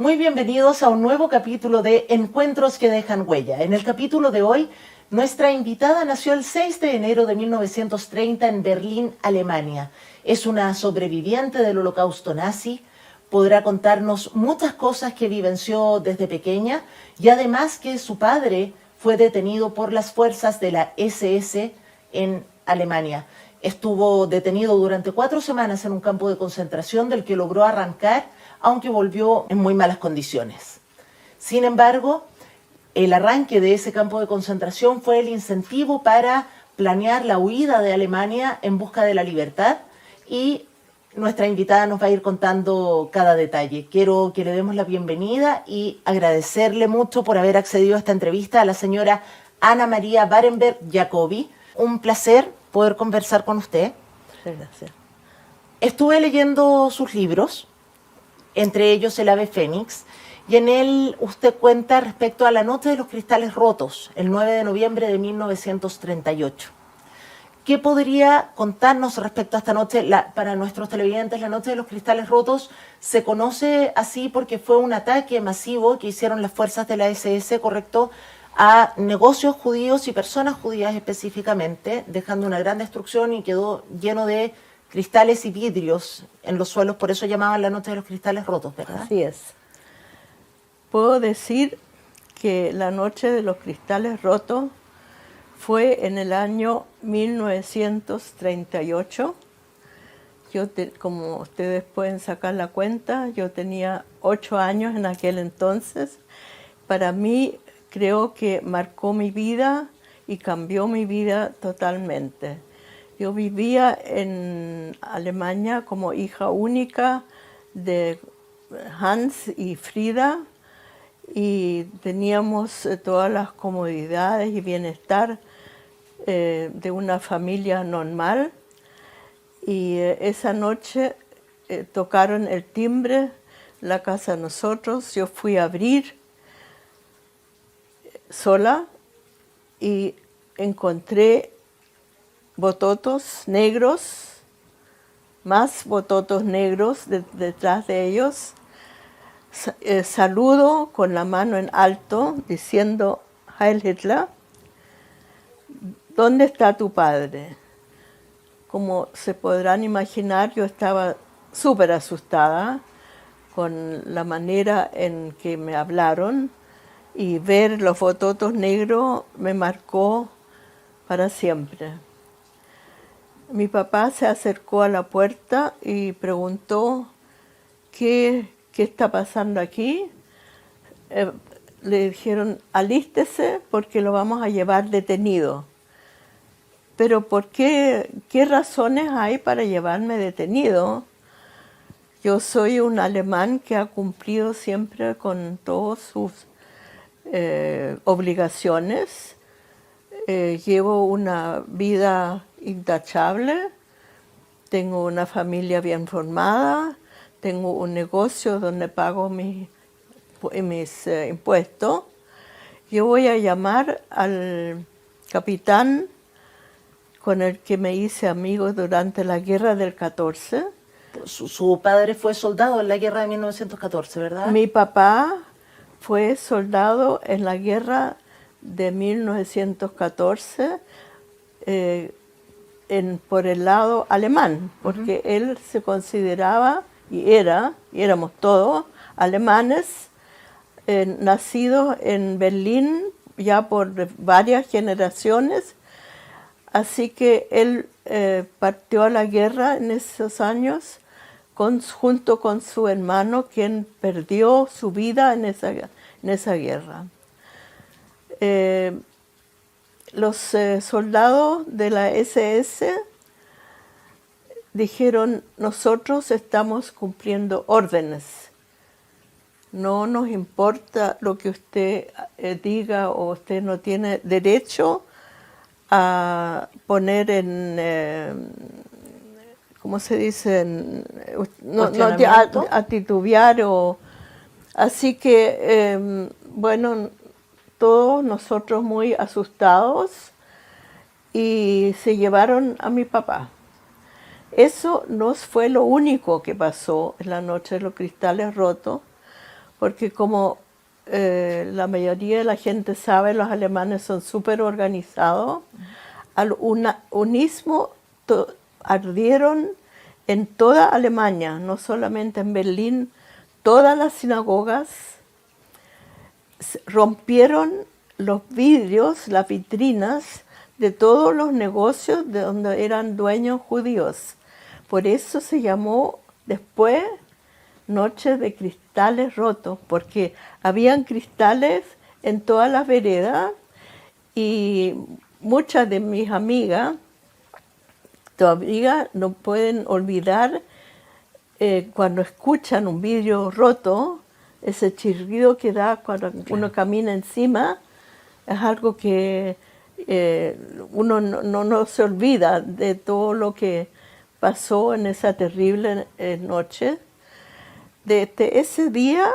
Muy bienvenidos a un nuevo capítulo de Encuentros que dejan huella. En el capítulo de hoy, nuestra invitada nació el 6 de enero de 1930 en Berlín, Alemania. Es una sobreviviente del Holocausto nazi. Podrá contarnos muchas cosas que vivenció desde pequeña y además que su padre fue detenido por las fuerzas de la SS en Alemania. Estuvo detenido durante 4 semanas en un campo de concentración del que logró arrancar, aunque volvió en muy malas condiciones. Sin embargo, el arranque de ese campo de concentración fue el incentivo para planear la huida de Alemania en busca de la libertad, y nuestra invitada nos va a ir contando cada detalle. Quiero que le demos la bienvenida y agradecerle mucho por haber accedido a esta entrevista a la señora Ana María Barenberg Jacobi. Un placer poder conversar con usted. Gracias. Estuve leyendo sus libros, entre ellos El ave fénix, y en él usted cuenta respecto a la noche de los cristales rotos, el 9 de noviembre de 1938. ¿Qué podría contarnos respecto a esta noche? Para nuestros televidentes, la noche de los cristales rotos se conoce así porque fue un ataque masivo que hicieron las fuerzas de la SS, correcto, a negocios judíos y personas judías específicamente, dejando una gran destrucción y quedó lleno de cristales y vidrios en los suelos, por eso llamaban la noche de los cristales rotos, ¿verdad? Así es. Puedo decir que la noche de los cristales rotos fue en el año 1938. Como ustedes pueden sacar la cuenta, yo tenía 8 años en aquel entonces. Para mí creo que marcó mi vida y cambió mi vida totalmente. Yo vivía en Alemania como hija única de Hans y Frida y teníamos todas las comodidades y bienestar de una familia normal. Y esa noche tocaron el timbre, la casa de nosotros. Yo fui a abrir sola y encontré bototos negros, más bototos negros detrás de ellos. Saludo con la mano en alto diciendo Heil Hitler, ¿dónde está tu padre? Como se podrán imaginar, yo estaba súper asustada con la manera en que me hablaron, y ver los bototos negros me marcó para siempre. Mi papá se acercó a la puerta y preguntó qué está pasando aquí. Le dijeron, alístese porque lo vamos a llevar detenido. Pero ¿por qué? ¿Qué razones hay para llevarme detenido? Yo soy un alemán que ha cumplido siempre con todas sus obligaciones. Llevo una vida intachable, tengo una familia bien formada, tengo un negocio donde pago mis impuestos. Yo voy a llamar al capitán con el que me hice amigo durante la guerra del 14. Su padre fue soldado en la guerra de 1914, ¿verdad? Mi papá fue soldado en la guerra de 1914 por el lado alemán, porque él se consideraba, y éramos todos alemanes, nacidos en Berlín ya por varias generaciones, así que él partió a la guerra en esos años junto con su hermano, quien perdió su vida en esa guerra. Los soldados de la SS dijeron, nosotros estamos cumpliendo órdenes. No nos importa lo que usted diga, o usted no tiene derecho a poner en, ¿cómo se dice? A titubear. Así que, bueno, todos nosotros muy asustados, y se llevaron a mi papá. Eso no fue lo único que pasó en la noche de los cristales rotos, porque como la mayoría de la gente sabe, los alemanes son súper organizados. Al unismo ardieron en toda Alemania, no solamente en Berlín, todas las sinagogas, rompieron los vidrios, las vitrinas de todos los negocios de donde eran dueños judíos. Por eso se llamó después Noche de Cristales Rotos, porque habían cristales en todas las veredas y muchas de mis amigas todavía no pueden olvidar cuando escuchan un vidrio roto, ese chirrido que da cuando uno camina encima, es algo que uno no se olvida de todo lo que pasó en esa terrible noche. Desde ese día,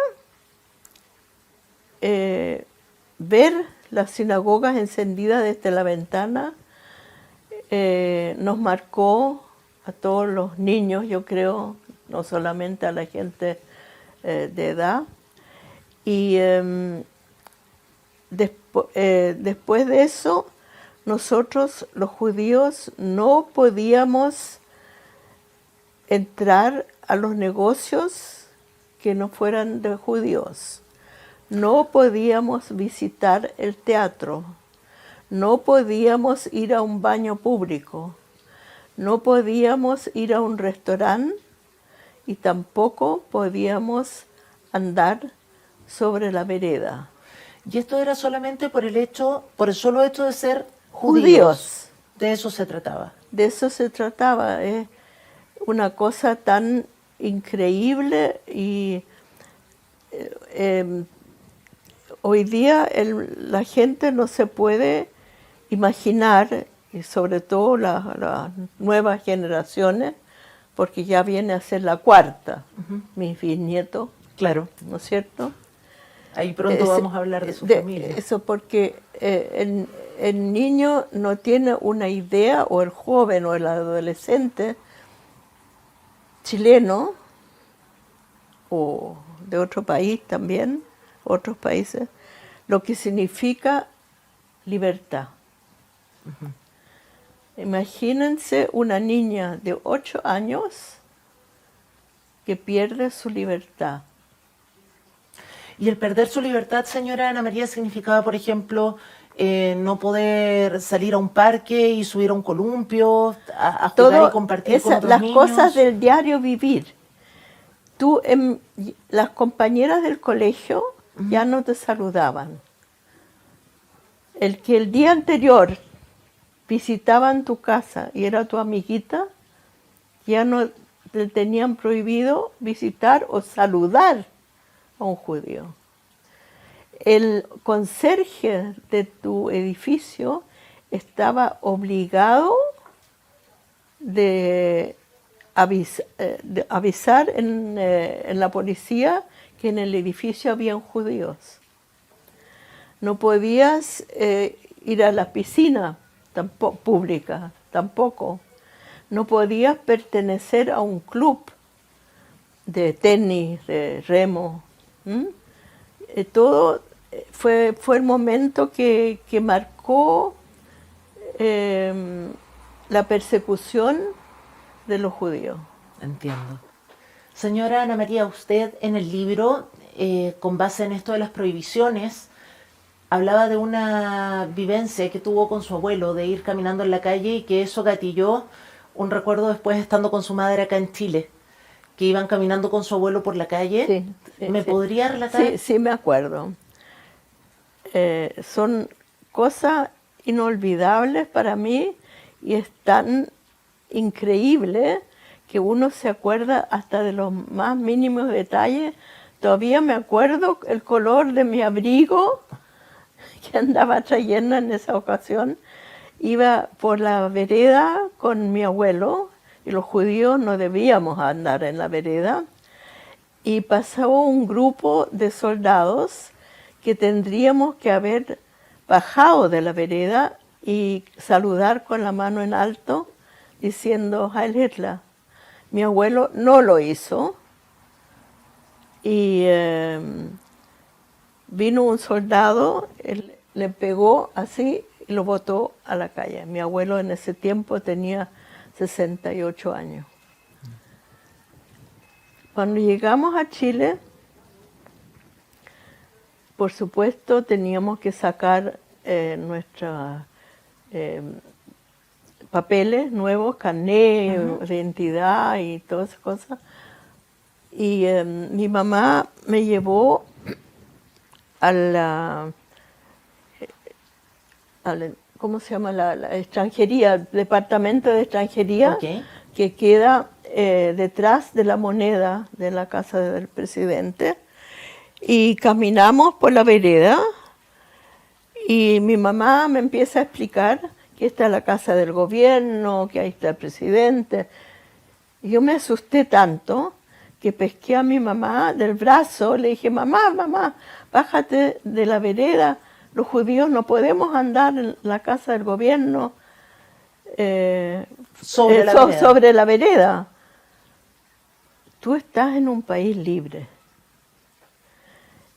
ver las sinagogas encendidas desde la ventana nos marcó a todos los niños, yo creo, no solamente a la gente de edad. Y después de eso, nosotros los judíos no podíamos entrar a los negocios que no fueran de judíos. No podíamos visitar el teatro, no podíamos ir a un baño público, no podíamos ir a un restaurante y tampoco podíamos andar sobre la vereda. Y esto era solamente por el solo hecho de ser judíos. De eso se trataba. De eso se trataba. Es una cosa tan increíble y hoy día la gente no se puede imaginar, y sobre todo las nuevas generaciones, porque ya viene a ser la cuarta, mis bisnietos. Claro. ¿No es cierto? Ahí pronto vamos a hablar de su familia. Eso porque el niño no tiene una idea, o el joven o el adolescente chileno, o de otro país también, otros países, lo que significa libertad. Imagínense una niña de 8 años que pierde su libertad. Y el perder su libertad, señora Ana María, significaba, por ejemplo, no poder salir a un parque y subir a un columpio, a jugar y compartir con otros niños. Las cosas del diario vivir. Las compañeras del colegio ya no te saludaban. El que el día anterior visitaban tu casa y era tu amiguita, ya no le tenían prohibido visitar o saludar a un judío. El conserje de tu edificio estaba obligado de avisar en la policía que en el edificio habían judíos. No podías ir a la piscina pública, tampoco. No podías pertenecer a un club de tenis, de remo. Todo fue el momento que marcó la persecución de los judíos. Entiendo. Señora Ana María, usted en el libro, con base en esto de las prohibiciones, hablaba de una vivencia que tuvo con su abuelo, de ir caminando en la calle y que eso gatilló un recuerdo después estando con su madre acá en Chile, que iban caminando con su abuelo por la calle. ¿Me podría relatar? Sí, me acuerdo. Son cosas inolvidables para mí y es tan increíble que uno se acuerda hasta de los más mínimos detalles. Todavía me acuerdo el color de mi abrigo que andaba trayendo en esa ocasión. Iba por la vereda con mi abuelo, y los judíos no debíamos andar en la vereda, y pasó un grupo de soldados que tendríamos que haber bajado de la vereda y saludar con la mano en alto, diciendo Heil Hitler. Mi abuelo no lo hizo, y vino un soldado, él le pegó así y lo botó a la calle. Mi abuelo en ese tiempo tenía 68 años. Cuando llegamos a Chile, por supuesto teníamos que sacar nuestros papeles nuevos, carnet, de identidad y todas esas cosas. Y mi mamá me llevó a la, ¿cómo se llama? La extranjería, el departamento de extranjería, Ok. que queda detrás de la moneda de la casa del presidente. Y caminamos por la vereda y mi mamá me empieza a explicar que esta es la casa del gobierno, que ahí está el presidente. Y yo me asusté tanto que pesqué a mi mamá del brazo, le dije, mamá, mamá, bájate de la vereda, los judíos no podemos andar en la casa del gobierno sobre la vereda. Tú estás en un país libre.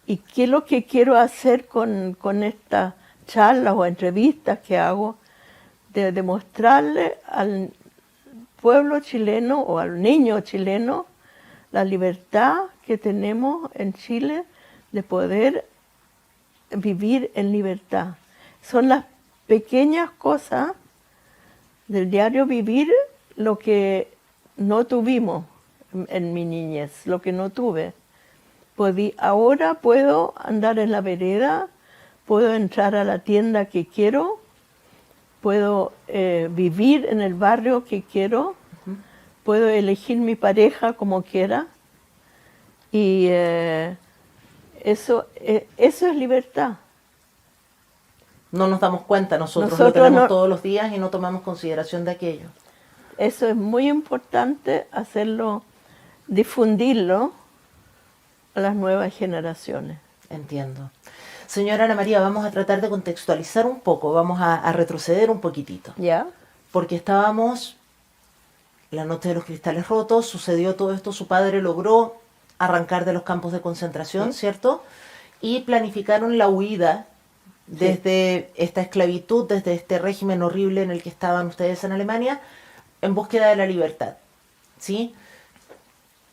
¿Y qué es lo que quiero hacer con estas charlas o entrevistas que hago? De demostrarle al pueblo chileno o al niño chileno la libertad que tenemos en Chile de poder vivir en libertad. Son las pequeñas cosas del diario vivir lo que no tuvimos en mi niñez, lo que no tuve. Ahora puedo andar en la vereda, puedo entrar a la tienda que quiero, puedo vivir en el barrio que quiero, puedo elegir mi pareja como quiera, y eso es libertad. No nos damos cuenta, nosotros lo tenemos todos los días y no tomamos consideración de aquello. Eso es muy importante hacerlo, difundirlo a las nuevas generaciones. Entiendo. Señora Ana María, vamos a tratar de contextualizar un poco, vamos a retroceder un poquitito. ¿Ya? Porque estábamos la noche de los cristales rotos, sucedió todo esto, su padre logró arrancar de los campos de concentración, ¿cierto? Y planificaron la huida desde esta esclavitud, desde este régimen horrible en el que estaban ustedes en Alemania, en búsqueda de la libertad, ¿sí?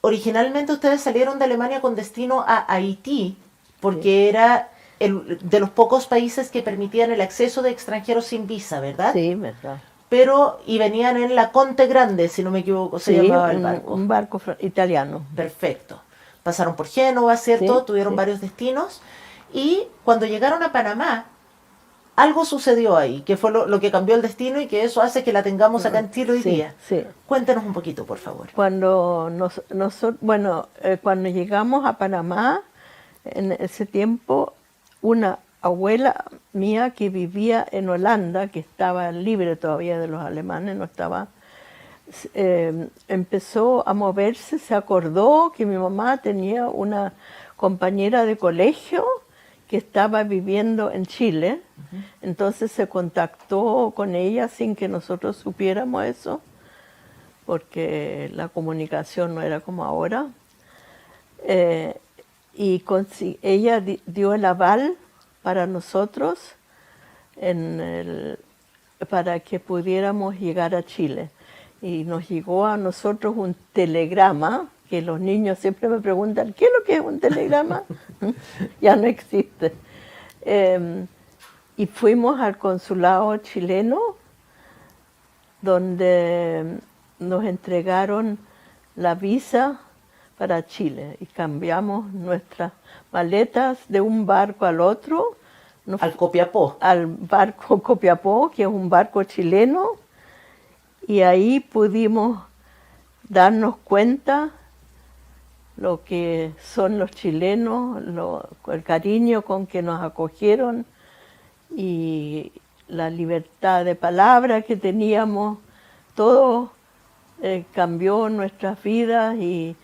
Originalmente ustedes salieron de Alemania con destino a Haití, porque era de los pocos países que permitían el acceso de extranjeros sin visa, ¿verdad? Sí, verdad. Pero, y venían en la Conte Grande, si no me equivoco, se llamaba el barco. Un barco italiano. Perfecto. Pasaron por Génova, ¿cierto? Sí, tuvieron varios destinos. Y cuando llegaron a Panamá, algo sucedió ahí, que fue lo que cambió el destino y que eso hace que la tengamos acá en Chile hoy día. Sí. Cuéntanos un poquito, por favor. Cuando cuando llegamos a Panamá, en ese tiempo, una abuela mía que vivía en Holanda, que estaba libre todavía de los alemanes, no estaba, empezó a moverse, se acordó que mi mamá tenía una compañera de colegio que estaba viviendo en Chile, entonces se contactó con ella sin que nosotros supiéramos eso, porque la comunicación no era como ahora, y ella dio el aval para nosotros para que pudiéramos llegar a Chile. Y nos llegó a nosotros un telegrama, que los niños siempre me preguntan, ¿qué es lo que es un telegrama? Ya no existe. Y fuimos al consulado chileno, donde nos entregaron la visa para Chile y cambiamos nuestras maletas de un barco al otro. Al Copiapó. Al barco Copiapó, que es un barco chileno, y ahí pudimos darnos cuenta lo que son los chilenos, el cariño con que nos acogieron y la libertad de palabra que teníamos. Todo cambió nuestras vidas y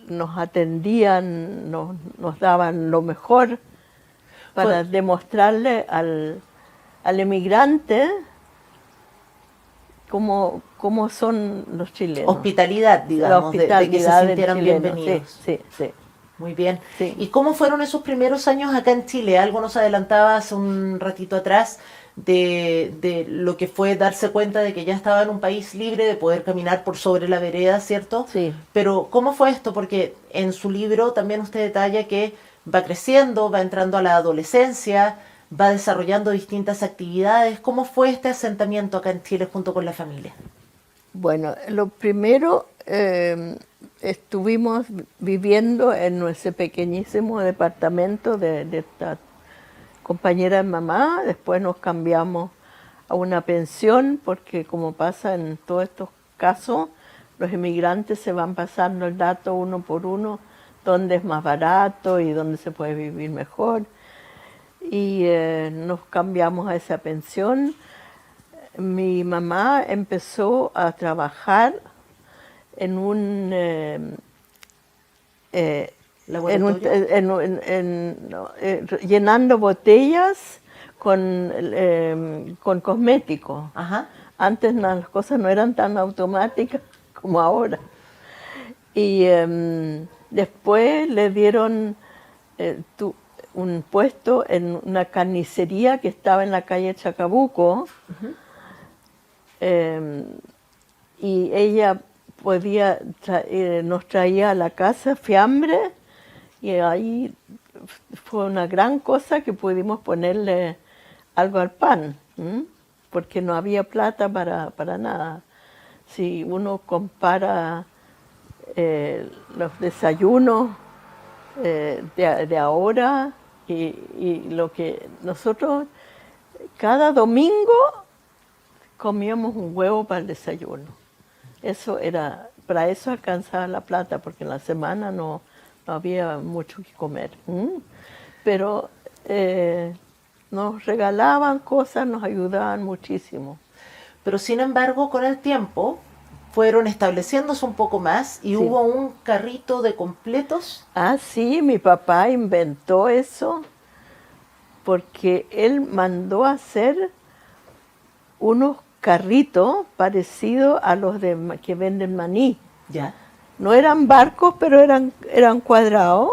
nos atendían, nos daban lo mejor para demostrarle al emigrante cómo son los chilenos. Hospitalidad, digamos, de que se sintieran bienvenidos. Sí. Muy bien. Sí. ¿Y cómo fueron esos primeros años acá en Chile? Algo nos adelantaba hace un ratito atrás de lo que fue darse cuenta de que ya estaba en un país libre de poder caminar por sobre la vereda, ¿cierto? Sí. Pero ¿cómo fue esto? Porque en su libro también usted detalla que va creciendo, va entrando a la adolescencia, va desarrollando distintas actividades. ¿Cómo fue este asentamiento acá en Chile junto con la familia? Bueno, lo primero, estuvimos viviendo en nuestro pequeñísimo departamento de esta compañera de mamá, después nos cambiamos a una pensión, porque como pasa en todos estos casos, los inmigrantes se van pasando el dato uno por uno, dónde es más barato y dónde se puede vivir mejor. Y nos cambiamos a esa pensión. Mi mamá empezó a trabajar en un ¿Laboratorio? llenando botellas con cosméticos. Ajá. Antes las cosas no eran tan automáticas como ahora. Y después le dieron un puesto en una carnicería que estaba en la calle Chacabuco. Y ella nos traía a la casa fiambre, y ahí fue una gran cosa que pudimos ponerle algo al pan, porque no había plata para nada. Si uno compara los desayunos de ahora y lo que nosotros cada domingo comíamos un huevo para el desayuno. Eso era, para eso alcanzaba la plata, porque en la semana no había mucho que comer. Pero nos regalaban cosas, nos ayudaban muchísimo. Pero sin embargo, con el tiempo fueron estableciéndose un poco más y Sí. hubo un carrito de completos. Ah, sí, mi papá inventó eso porque él mandó a hacer unos carritos parecidos a los que venden maní. Ya. No eran barcos, pero eran cuadrados.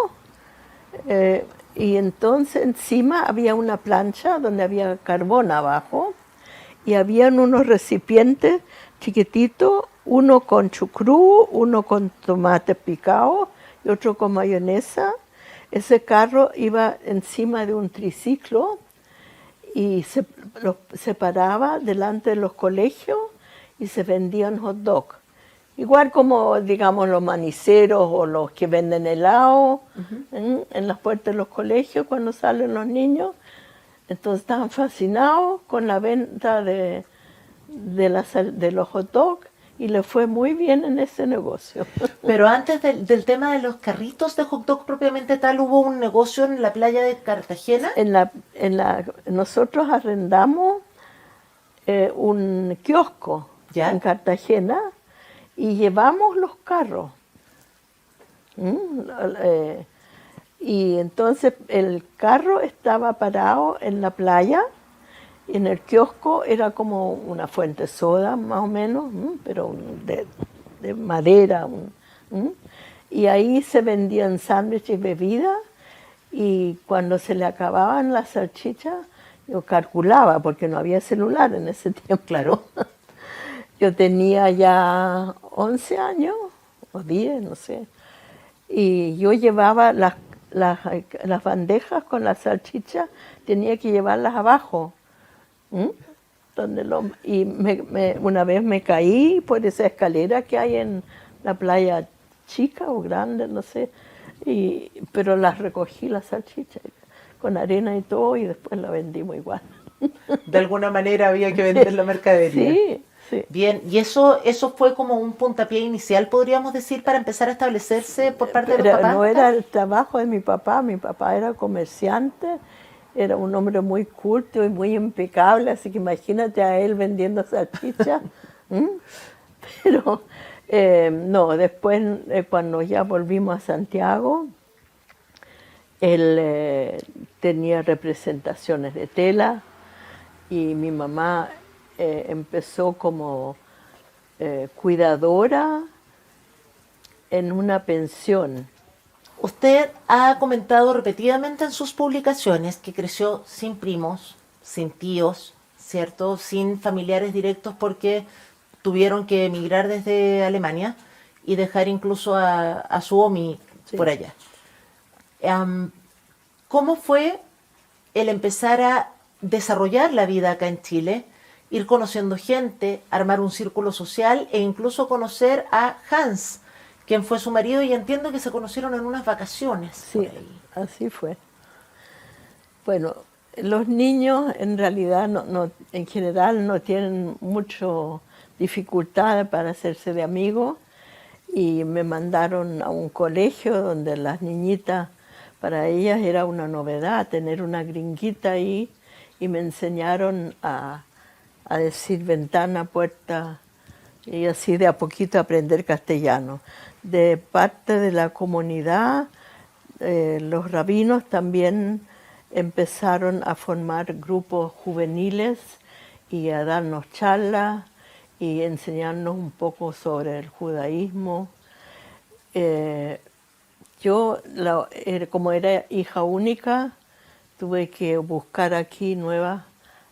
Y entonces encima había una plancha donde había carbón abajo, y habían unos recipientes chiquititos, uno con chucrú, uno con tomate picado y otro con mayonesa. Ese carro iba encima de un triciclo y se paraba delante de los colegios y se vendían hot dog. Igual como, digamos, los maniceros o los que venden helado en las puertas de los colegios cuando salen los niños. Entonces estaban fascinados con la venta de los hot dogs, y le fue muy bien en ese negocio. Pero antes del tema de los carritos de hot dog propiamente tal, hubo un negocio en la playa de Cartagena. Nosotros arrendamos un kiosco ¿Ya? en Cartagena y llevamos los carros. Y entonces el carro estaba parado en la playa, y en el kiosco era como una fuente soda, más o menos, pero de madera. Y ahí se vendían sándwiches y bebidas, y cuando se le acababan las salchichas, yo calculaba, porque no había celular en ese tiempo. Claro. Yo tenía ya 11 años, o 10, no sé. Y yo llevaba las bandejas con las salchichas, tenía que llevarlas abajo. Una vez me caí por esa escalera que hay en la playa chica o grande, no sé, pero las recogí, las salchichas, con arena y todo, y después la vendimos igual. De alguna manera había que vender la mercadería. Sí, sí. Bien, y eso fue como un puntapié inicial, podríamos decir, para empezar a establecerse por parte de los papás. No era el trabajo de mi papá era comerciante, era un hombre muy culto y muy impecable, así que imagínate a él vendiendo salchichas. Pero no, después cuando ya volvimos a Santiago, él tenía representaciones de tela, y mi mamá empezó como cuidadora en una pensión. Usted ha comentado repetidamente en sus publicaciones que creció sin primos, sin tíos, ¿cierto? Sin familiares directos porque tuvieron que emigrar desde Alemania y dejar incluso a su OMI Sí. por allá. ¿Cómo fue el empezar a desarrollar la vida acá en Chile, ir conociendo gente, armar un círculo social e incluso conocer a Hans, quien fue su marido, y entiendo que se conocieron en unas vacaciones por Sí, ahí? así fue. Bueno, los niños en realidad en general no tienen mucho dificultad para hacerse de amigos y me mandaron a un colegio donde las niñitas, para ellas era una novedad tener una gringuita ahí y me enseñaron a decir ventana, puerta y así de a poquito aprender castellano. De parte de la comunidad, los rabinos también empezaron a formar grupos juveniles y a darnos charlas y enseñarnos un poco sobre el judaísmo. Yo, como era hija única, tuve que buscar aquí nuevas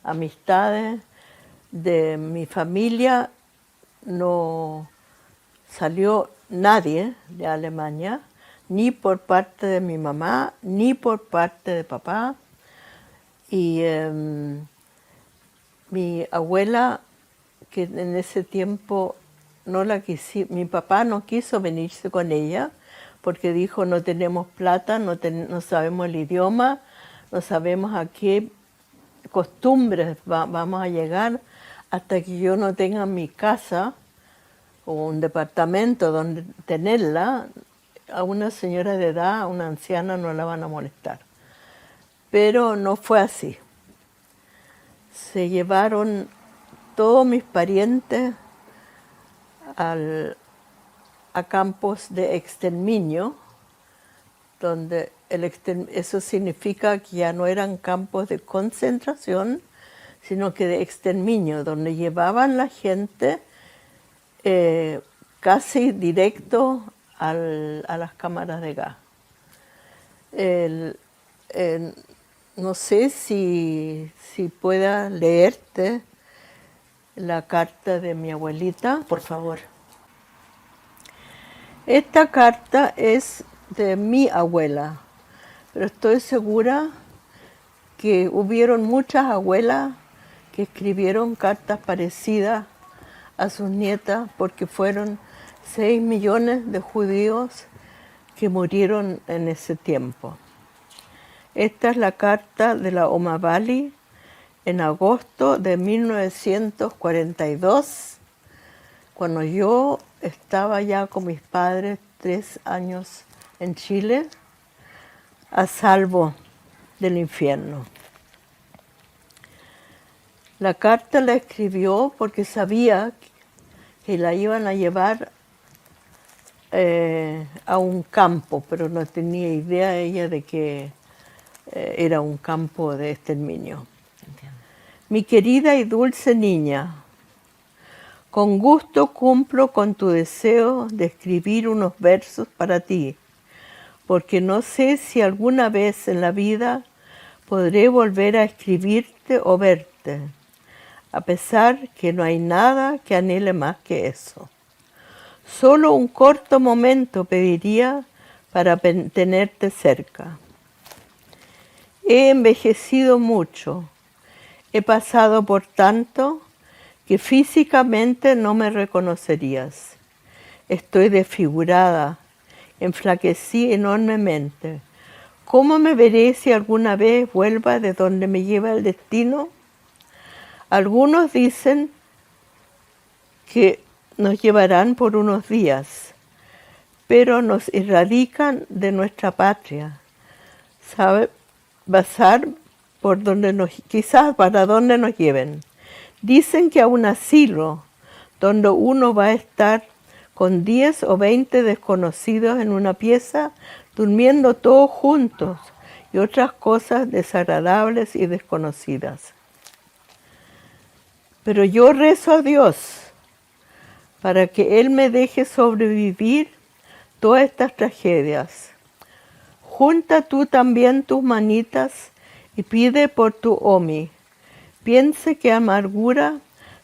amistades. De mi familia no salió nadie de Alemania, ni por parte de mi mamá, ni por parte de papá. Y mi abuela, que en ese tiempo mi papá no quiso venirse con ella, porque dijo, no tenemos plata, no sabemos el idioma, no sabemos a qué costumbres vamos a llegar hasta que yo no tenga mi casa o un departamento donde tenerla. A una señora de edad, a una anciana, no la van a molestar. Pero no fue así. Se llevaron todos mis parientes a campos de exterminio, donde eso significa que ya no eran campos de concentración, sino que de exterminio, donde llevaban la gente casi directo a las cámaras de gas. No sé si pueda leerte la carta de mi abuelita. Por favor. Esta carta es de mi abuela, pero estoy segura que hubieron muchas abuelas que escribieron cartas parecidas a sus nietas, porque fueron 6 millones de judíos que murieron en ese tiempo. Esta es la carta de la Oma Bali en agosto de 1942, cuando yo estaba ya con mis padres 3 años en Chile, a salvo del infierno. La carta la escribió porque sabía que la iban a llevar a un campo, pero no tenía idea ella de que era un campo de exterminio. Entiendo. Mi querida y dulce niña, con gusto cumplo con tu deseo de escribir unos versos para ti, porque no sé si alguna vez en la vida podré volver a escribirte o verte, a pesar que no hay nada que anhele más que eso. Solo un corto momento pediría para tenerte cerca. He envejecido mucho, he pasado por tanto que físicamente no me reconocerías. Estoy desfigurada, enflaquecí enormemente. ¿Cómo me veré si alguna vez vuelva de donde me lleva el destino? Algunos dicen que nos llevarán por unos días, pero nos erradican de nuestra patria. ¿Sabe? Pasar por donde quizás para donde nos lleven. Dicen que a un asilo donde uno va a estar con 10 o 20 desconocidos en una pieza, durmiendo todos juntos y otras cosas desagradables y desconocidas. Pero yo rezo a Dios para que Él me deje sobrevivir todas estas tragedias. Junta tú también tus manitas y pide por tu Omi. Piense que amargura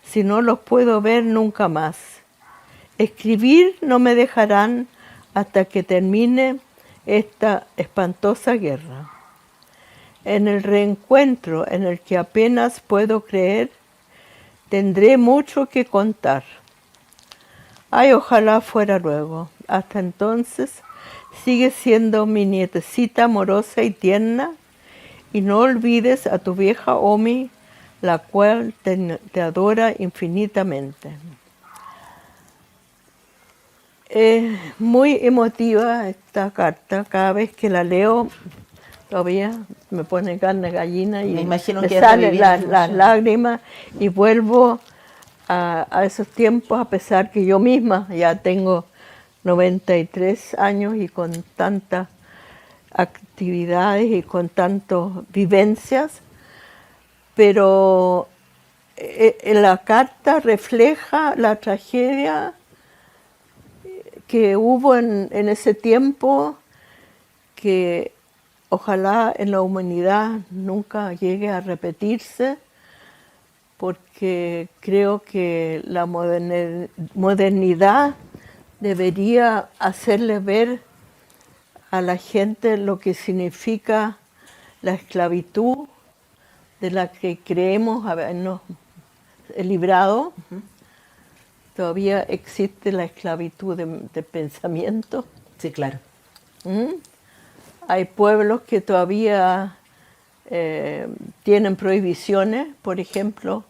si no los puedo ver nunca más. Escribir no me dejarán hasta que termine esta espantosa guerra. En el reencuentro en el que apenas puedo creer, tendré mucho que contar. Ay, ojalá fuera luego. Hasta entonces, sigue siendo mi nietecita amorosa y tierna, y no olvides a tu vieja Omi, la cual te adora infinitamente. Es muy emotiva esta carta. Cada vez que la leo, todavía me pone carne de gallina y me salen las lágrimas, y vuelvo a esos tiempos, a pesar que yo misma ya tengo 93 años y con tantas actividades y con tantas vivencias, pero la carta refleja la tragedia que hubo en ese tiempo, que ojalá en la humanidad nunca llegue a repetirse, porque creo que la modernidad debería hacerle ver a la gente lo que significa la esclavitud de la que creemos habernos librado. Todavía existe la esclavitud de pensamiento. Sí, claro. Hay pueblos que todavía tienen prohibiciones, por ejemplo,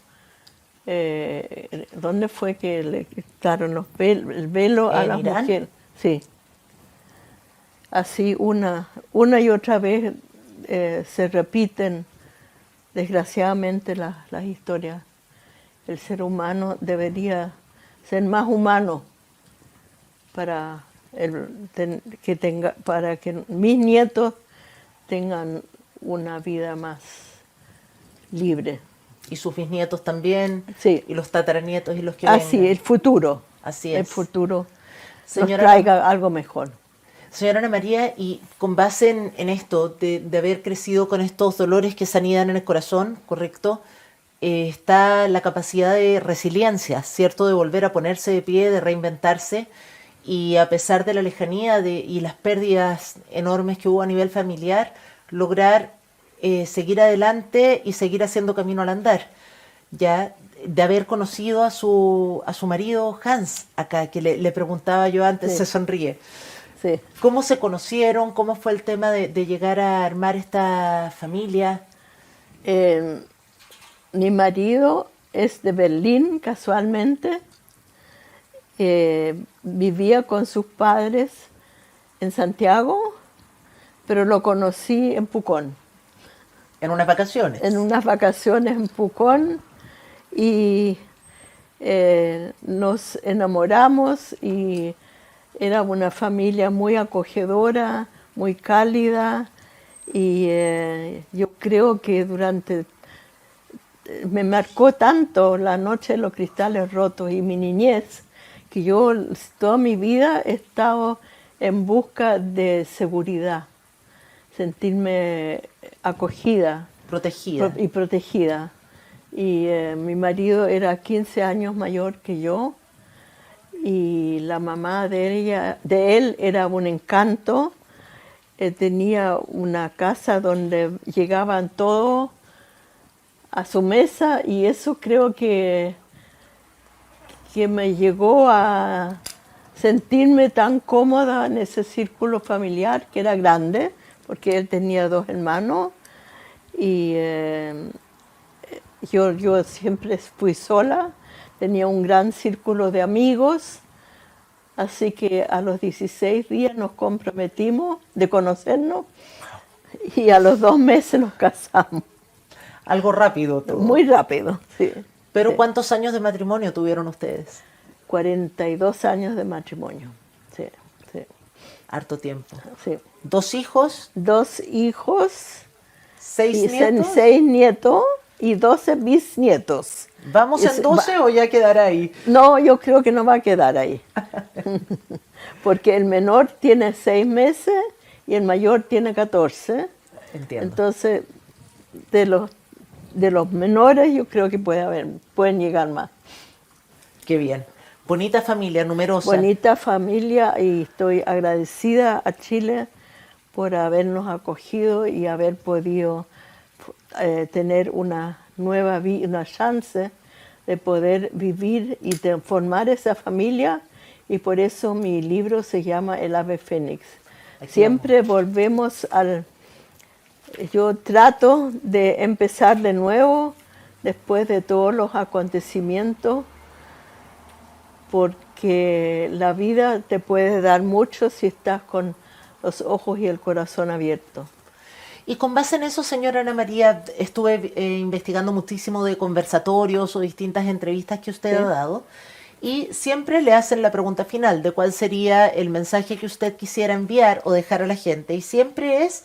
¿dónde fue que le quitaron el velo a las mujeres? Sí. Así una y otra vez se repiten, desgraciadamente, las historias. El ser humano debería ser más humano para que mis nietos tengan una vida más libre. Y sus bisnietos también, sí. Y los tataranietos y los que vengan. Así, el futuro. Así es. El futuro Señora, nos traiga algo mejor. Señora Ana María, y con base en esto, de haber crecido con estos dolores que se anidan en el corazón, ¿correcto? Está la capacidad de resiliencia, ¿cierto? De volver a ponerse de pie, de reinventarse, y a pesar de la lejanía y las pérdidas enormes que hubo a nivel familiar, lograr seguir adelante y seguir haciendo camino al andar. Ya de haber conocido a su marido Hans, acá, que le preguntaba yo antes, sí. Se sonríe. Sí. ¿Cómo se conocieron? ¿Cómo fue el tema de llegar a armar esta familia? Mi marido es de Berlín, casualmente. Vivía con sus padres en Santiago, pero lo conocí en Pucón. ¿En unas vacaciones? En unas vacaciones en Pucón, y nos enamoramos, y era una familia muy acogedora, muy cálida, y yo creo que me marcó tanto La noche de los cristales rotos y mi niñez, que yo toda mi vida he estado en busca de seguridad, sentirme acogida. Protegida. Y protegida. Y mi marido era 15 años mayor que yo, y la mamá de él era un encanto. Tenía una casa donde llegaban todos a su mesa, y eso creo que me llegó a sentirme tan cómoda en ese círculo familiar, que era grande, porque él tenía 2 hermanos, y yo siempre fui sola. Tenía un gran círculo de amigos, así que a los 16 días nos comprometimos de conocernos, y a los 2 meses nos casamos. Algo rápido todo. Muy rápido, sí. ¿Pero sí. cuántos años de matrimonio tuvieron ustedes? 42 años de matrimonio, sí, sí. Harto tiempo. Sí. 2 hijos. 2 hijos. 6 nietos. 6 nietos y 12 bisnietos. ¿Vamos en 12 o ya quedará ahí? No, yo creo que no va a quedar ahí. Porque el menor tiene 6 meses y el mayor tiene 14. Entiendo. Entonces, de los menores yo creo que pueden llegar más. Qué bien. Bonita familia, numerosa. Bonita familia, y estoy agradecida a Chile por habernos acogido y haber podido tener una nueva una chance de poder vivir y de formar esa familia, y por eso mi libro se llama El ave fénix. Aquí Siempre volvemos yo trato de empezar de nuevo después de todos los acontecimientos, porque la vida te puede dar mucho si estás con los ojos y el corazón abiertos. Y con base en eso, señora Ana María, estuve investigando muchísimo de conversatorios o distintas entrevistas que usted Sí. ha dado, y siempre le hacen la pregunta final de cuál sería el mensaje que usted quisiera enviar o dejar a la gente, y siempre es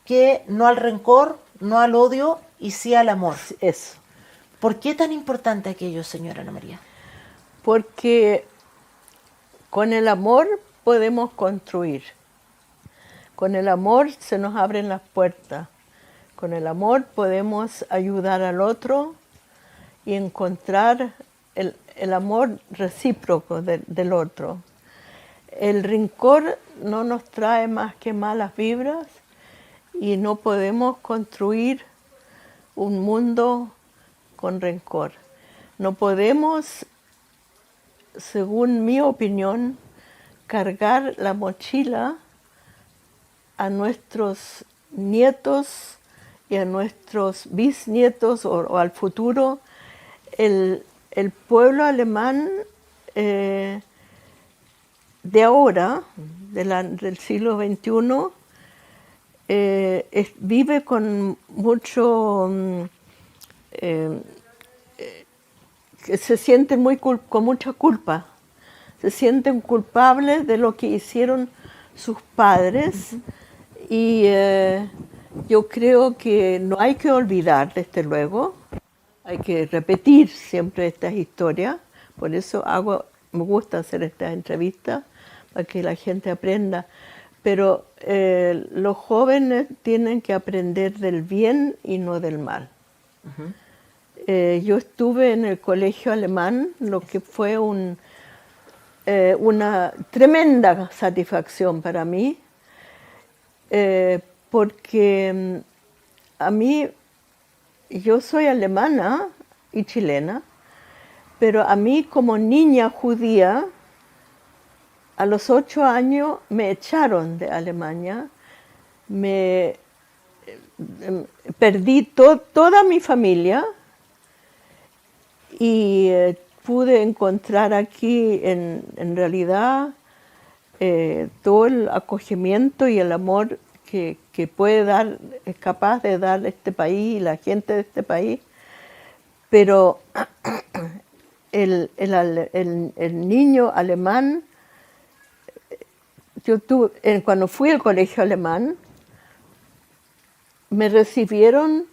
que no al rencor, no al odio y sí al amor. Eso. ¿Por qué tan importante aquello, señora Ana María? Porque con el amor podemos construir. Con el amor se nos abren las puertas. Con el amor podemos ayudar al otro y encontrar el amor recíproco del otro. El rencor no nos trae más que malas vibras, y no podemos construir un mundo con rencor. No podemos, según mi opinión, cargar la mochila a nuestros nietos y a nuestros bisnietos o al futuro. El pueblo alemán de ahora, del siglo XXI, vive con mucho... que se sienten con mucha culpa. Se sienten culpables de lo que hicieron sus padres. Y yo creo que no hay que olvidar, desde luego. Hay que repetir siempre estas historias. Por eso me gusta hacer estas entrevistas, para que la gente aprenda. Pero los jóvenes tienen que aprender del bien y no del mal. Yo estuve en el colegio alemán, lo que fue una tremenda satisfacción para mí, porque a mí, yo soy alemana y chilena, pero a mí como niña judía, a los 8 años me echaron de Alemania, perdí toda mi familia, y pude encontrar aquí en realidad todo el acogimiento y el amor que es capaz de dar este país y la gente de este país. Pero el niño alemán, cuando fui al colegio alemán, me recibieron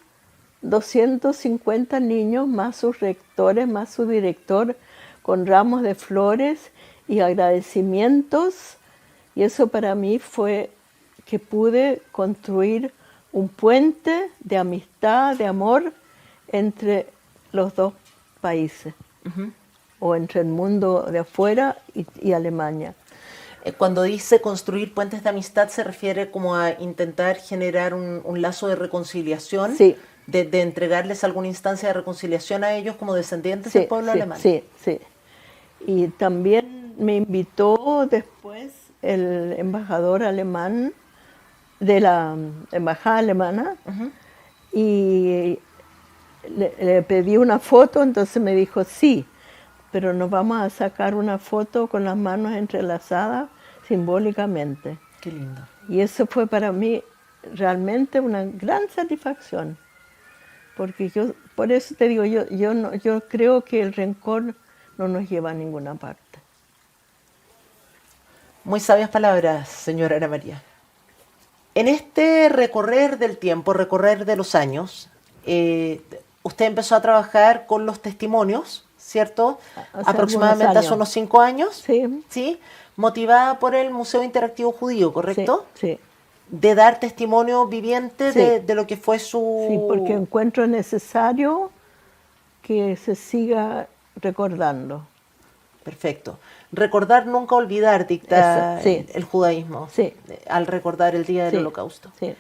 250 niños, más sus rectores, más su director, con ramos de flores y agradecimientos. Y eso para mí fue que pude construir un puente de amistad, de amor entre los dos países, o entre el mundo de afuera y Alemania. Cuando dice construir puentes de amistad, ¿se refiere como a intentar generar un lazo de reconciliación? Sí. De entregarles alguna instancia de reconciliación a ellos como descendientes del pueblo alemán. Sí. Y también me invitó después el embajador alemán de la embajada alemana, y le pedí una foto. Entonces me dijo, sí, pero nos vamos a sacar una foto con las manos entrelazadas simbólicamente. Qué lindo. Y eso fue para mí realmente una gran satisfacción. Porque por eso te digo, yo creo que el rencor no nos lleva a ninguna parte. Muy sabias palabras, señora Ana María. En este recorrer del tiempo, recorrer de los años, usted empezó a trabajar con los testimonios, ¿cierto? Aproximadamente hace unos 5 años. Sí. ¿Sí? Motivada por el Museo Interactivo Judío, ¿correcto? Sí. de dar testimonio viviente Sí. de lo que fue su... Sí, porque encuentro necesario que se siga recordando. Perfecto. Recordar, nunca olvidar, dicta Eso, sí. el judaísmo, Sí. al recordar el día del Sí, Holocausto. sí.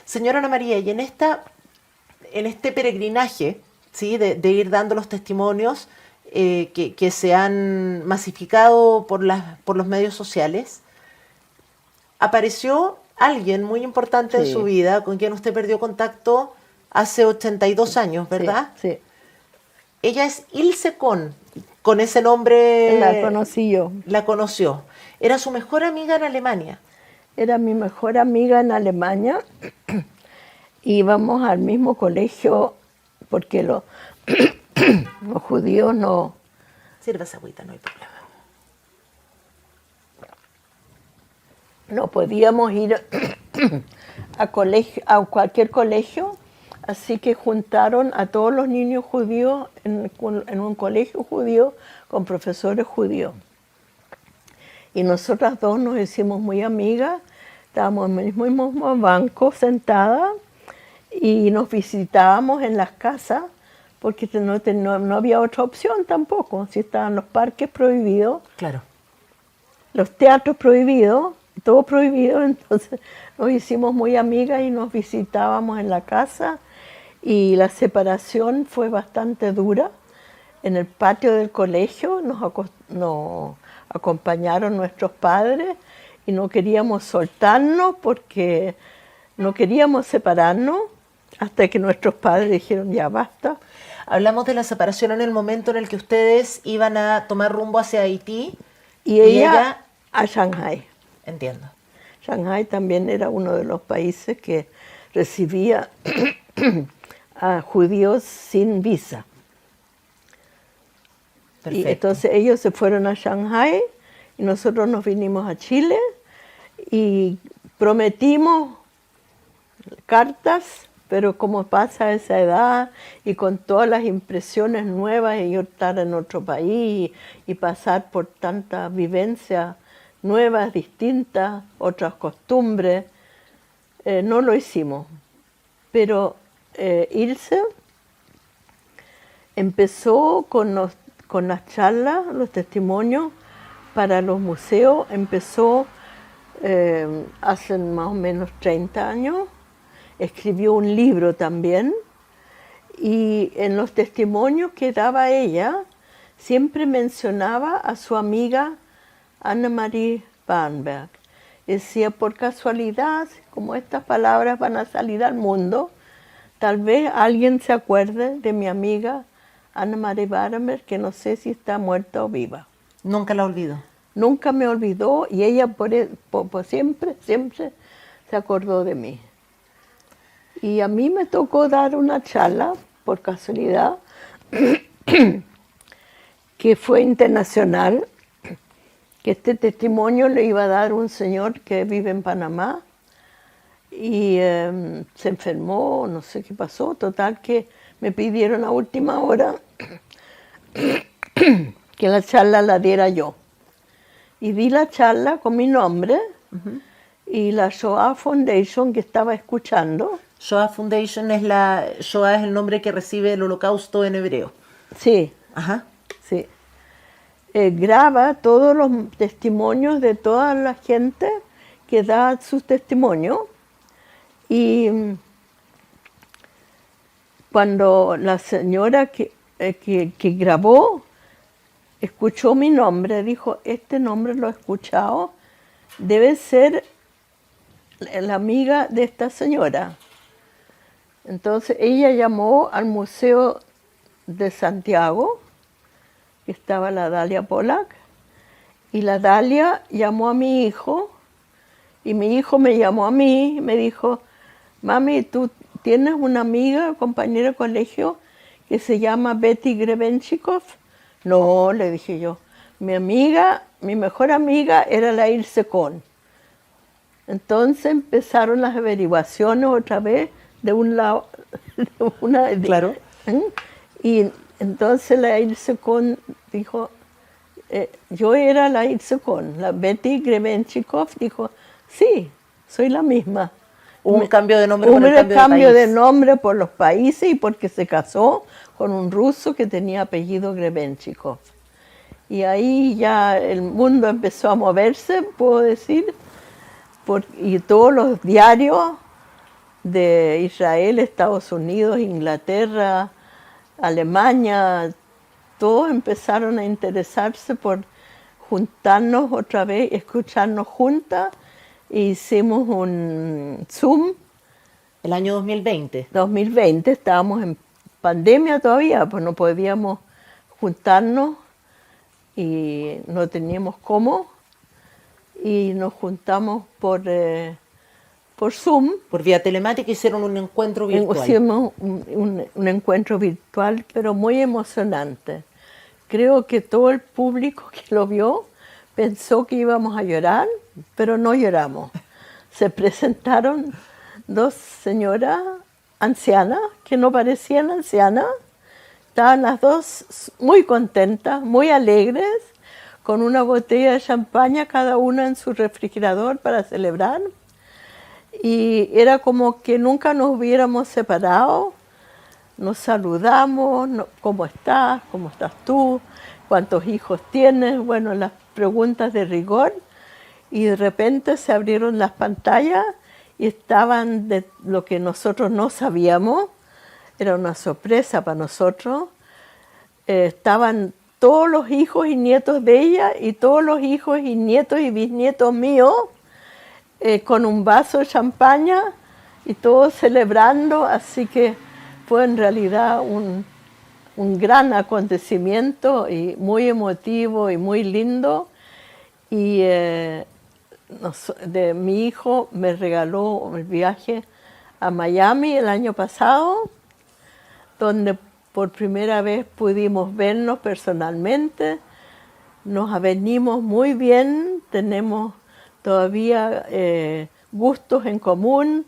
Señora Ana María, y en este peregrinaje, ¿sí? de ir dando los testimonios que se han masificado por los medios sociales, apareció alguien muy importante en su Sí. vida con quien usted perdió contacto hace 82 años, ¿verdad? Sí, sí. Ella es Ilse con ese nombre La conocí yo. la conoció. Era su mejor amiga en Alemania. Era mi mejor amiga en Alemania. Íbamos al mismo colegio porque los judíos Sírvase agüita, no hay problema. no podíamos ir a cualquier colegio, así que juntaron a todos los niños judíos en un colegio judío con profesores judíos. Y nosotras dos nos hicimos muy amigas, estábamos en el mismo banco sentadas y nos visitábamos en las casas porque no había otra opción tampoco, si estaban los parques prohibidos, Claro. los teatros prohibidos, todo prohibido, entonces nos hicimos muy amigas y nos visitábamos en la casa y la separación fue bastante dura. En el patio del colegio nos acompañaron nuestros padres y no queríamos soltarnos porque no queríamos separarnos hasta que nuestros padres dijeron ya basta. Hablamos de la separación en el momento en el que ustedes iban a tomar rumbo hacia Haití. Y ella a Shanghái. Entiendo. Shanghái también era uno de los países que recibía a judíos sin visa. Perfecto. Y entonces ellos se fueron a Shanghái y nosotros nos vinimos a Chile y prometimos cartas, pero como pasa a esa edad y con todas las impresiones nuevas y yo estar en otro país y pasar por tantas vivencias nuevas, distintas, otras costumbres, no lo hicimos. Pero Ilse empezó con las charlas, los testimonios para los museos, empezó hace más o menos 30 años, escribió un libro también y en los testimonios que daba ella siempre mencionaba a su amiga Annemarie Barnberg. Decía, por casualidad, como estas palabras van a salir al mundo, tal vez alguien se acuerde de mi amiga Annemarie Barnberg, que no sé si está muerta o viva. Nunca la olvido. Nunca me olvidó y ella por siempre se acordó de mí. Y a mí me tocó dar una charla, por casualidad, que fue internacional, que este testimonio le iba a dar un señor que vive en Panamá y se enfermó, no sé qué pasó, total que me pidieron a última hora que la charla la diera yo. Y di la charla con mi nombre y la Shoah Foundation que estaba escuchando. Shoah Foundation Shoah es el nombre que recibe el holocausto en hebreo. Sí, Ajá. sí. Graba todos los testimonios de toda la gente que da sus testimonios y cuando la señora que grabó escuchó mi nombre, dijo, este nombre lo he escuchado, debe ser la amiga de esta señora. Entonces ella llamó al Museo de Santiago, que estaba la Dalia Polak, y la Dalia llamó a mi hijo, y mi hijo me llamó a mí y me dijo, mami, ¿tú tienes una amiga, compañera de colegio, que se llama Betty Grebenchikov? No, le dije yo, mi mejor amiga era la Ilse Kohn. Entonces empezaron las averiguaciones otra vez de un lado, Claro. Y entonces la Ilse Kohn dijo, yo era la Ilse Kohn, la Betty Grebenchikov dijo, sí, soy la misma. Hubo un cambio de nombre Hubo por el el cambio de de país. nombre por los países y porque se casó con un ruso que tenía apellido Grebenchikov. Y ahí ya el mundo empezó a moverse, puedo decir, y todos los diarios de Israel, Estados Unidos, Inglaterra, Alemania, todos empezaron a interesarse por juntarnos otra vez, escucharnos juntas, e hicimos un Zoom. El año 2020. 2020, estábamos en pandemia todavía, pues no podíamos juntarnos y no teníamos cómo, y nos juntamos por Zoom. Por vía telemática hicieron un encuentro virtual. Hicimos un encuentro virtual, pero muy emocionante. Creo que todo el público que lo vio pensó que íbamos a llorar, pero no lloramos. Se presentaron dos señoras ancianas, que no parecían ancianas. Estaban las dos muy contentas, muy alegres, con una botella de champaña cada una en su refrigerador para celebrar. Y era como que nunca nos hubiéramos separado. Nos saludamos, ¿cómo estás? ¿Cómo estás tú? ¿Cuántos hijos tienes? Bueno, las preguntas de rigor. Y de repente se abrieron las pantallas y estaban de lo que nosotros no sabíamos. Era una sorpresa para nosotros. Estaban todos los hijos y nietos de ella y todos los hijos y nietos y bisnietos míos, con un vaso de champaña y todos celebrando, así que fue en realidad un gran acontecimiento y muy emotivo y muy lindo. Y mi hijo me regaló el viaje a Miami el año pasado, donde por primera vez pudimos vernos personalmente. Nos avenimos muy bien, tenemos todavía gustos en común,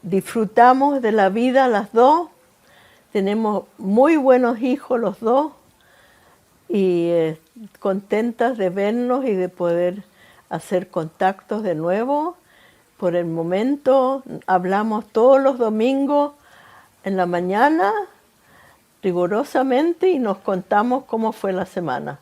disfrutamos de la vida las dos, tenemos muy buenos hijos los dos y contentas de vernos y de poder hacer contactos de nuevo. Por el momento hablamos todos los domingos en la mañana, rigurosamente, y nos contamos cómo fue la semana.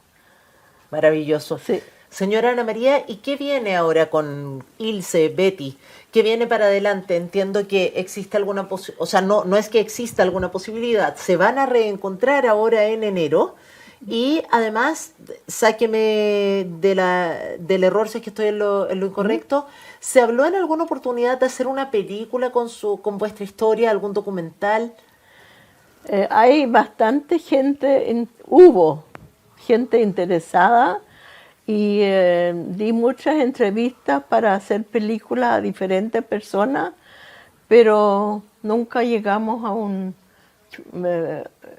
Maravilloso. Sí. Señora Ana María, ¿y qué viene ahora con Ilse, Betty? ¿Qué viene para adelante? Entiendo que existe alguna posibilidad, o sea, no es que exista alguna posibilidad, se van a reencontrar ahora en enero y además, sáqueme del error si es que estoy en lo incorrecto, ¿se habló en alguna oportunidad de hacer una película con vuestra historia, algún documental? Hay bastante gente, hubo gente interesada y di muchas entrevistas para hacer películas a diferentes personas, pero nunca llegamos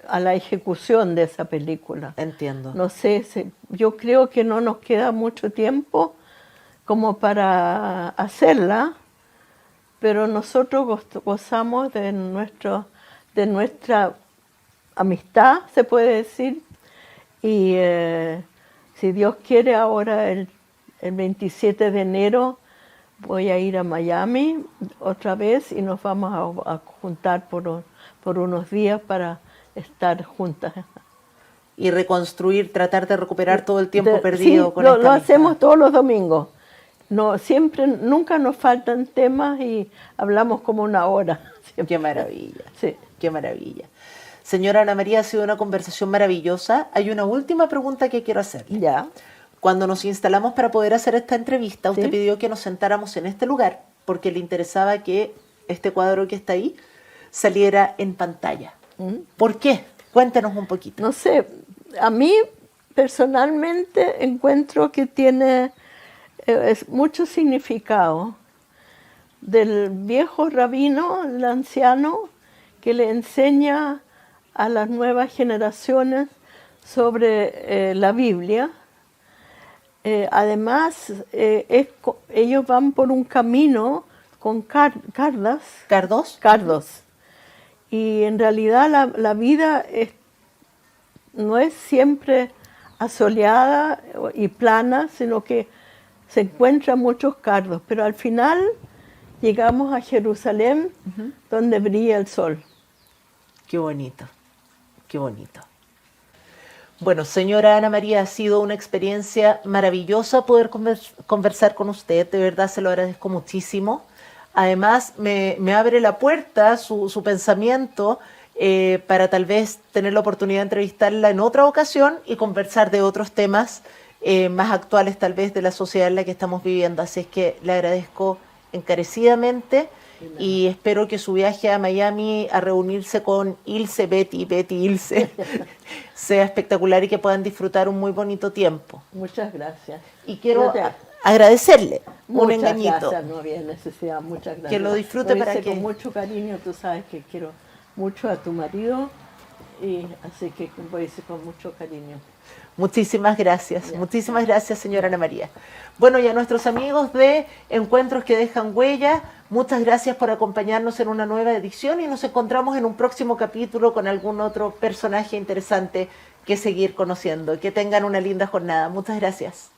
a la ejecución de esa película. Entiendo. No sé, yo creo que no nos queda mucho tiempo como para hacerla, pero nosotros gozamos de nuestra amistad, se puede decir, y si Dios quiere, ahora el 27 de enero voy a ir a Miami otra vez y nos vamos a juntar por unos días para estar juntas. Y reconstruir, tratar de recuperar todo el tiempo perdido sí, con esta lo amistad. hacemos todos los domingos. No, nunca nos faltan temas y hablamos como una hora. Siempre. Qué maravilla, Sí. qué maravilla. Señora Ana María, ha sido una conversación maravillosa. Hay una última pregunta que quiero hacerle. Ya. Cuando nos instalamos para poder hacer esta entrevista, usted Sí. pidió que nos sentáramos en este lugar porque le interesaba que este cuadro que está ahí saliera en pantalla. ¿Por qué? Cuéntenos un poquito. No sé, a mí personalmente encuentro que tiene mucho significado del viejo rabino, el anciano, que le enseña a las nuevas generaciones sobre la Biblia. Además, ellos van por un camino con cardos. ¿Cardos? Y en realidad la vida no es siempre asoleada y plana, sino que se encuentran muchos cardos. Pero al final llegamos a Jerusalén, donde brilla el sol. Qué bonito, qué bonito. Bueno, señora Ana María, ha sido una experiencia maravillosa poder conversar con usted, de verdad se lo agradezco muchísimo. Además, me abre la puerta su pensamiento para tal vez tener la oportunidad de entrevistarla en otra ocasión y conversar de otros temas más actuales tal vez de la sociedad en la que estamos viviendo. Así es que le agradezco encarecidamente y espero que su viaje a Miami a reunirse con Ilse, Betty, Ilse, sea espectacular y que puedan disfrutar un muy bonito tiempo. Muchas gracias. Y quiero agradecerle un engañito. Muchas gracias, no había necesidad, muchas gracias. Que lo disfrute para que... con mucho cariño, tú sabes que quiero mucho a tu marido, y así que voy a decir con mucho cariño. Muchísimas gracias, señora Ana María. Bueno, y a nuestros amigos de Encuentros que Dejan Huella, muchas gracias por acompañarnos en una nueva edición y nos encontramos en un próximo capítulo con algún otro personaje interesante que seguir conociendo. Que tengan una linda jornada. Muchas gracias.